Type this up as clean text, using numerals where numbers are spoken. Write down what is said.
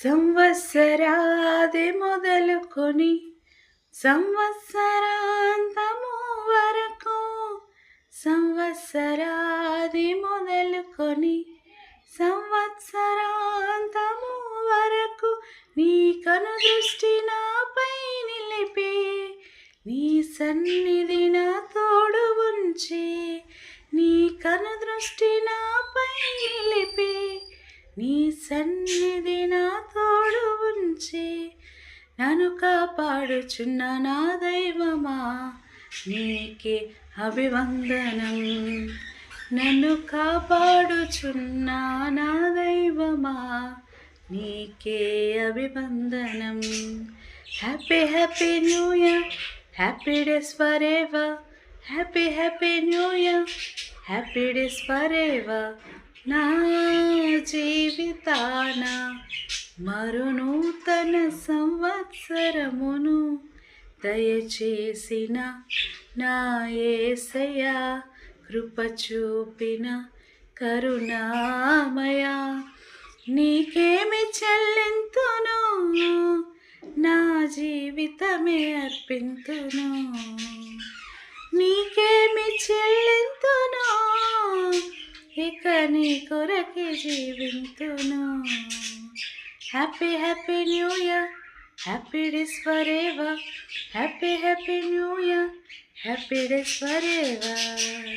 సంవత్సరాది మొదలుకొని సంవత్సరాంతము వరకు, సంవత్సరాది మొదలుకొని సంవత్సరాంతము వరకు నీ కను దృష్టి నాపై నిలిపి, నీ సన్నిధి నా తోడు ఉంచి, నీ కను దృష్టి నాపై నిలిపి, నీ సన్నిధి నా తోడు ఉంచి, నన్ను కాపాడుచున్న నా దైవమా నీకే అభివందనం. నన్ను కాపాడుచున్న నా దైవమా నీకే అభివందనం. Happy happy new year, happy days forever, happy happy new year, happy days forever. నా జీవితాన మరో నూతన సంవత్సరమును దయచేసిన నా యేసయ్యా, కృప చూపిన కరుణామయ, నీకేమి చెల్లింతును, నా జీవితమే అర్పింతును. నీకేమి చెల్లింతును, ఇక నీ కొరకే జీవింతును. Happy happy new year, happy days forever, happy happy new year, happy days for ever.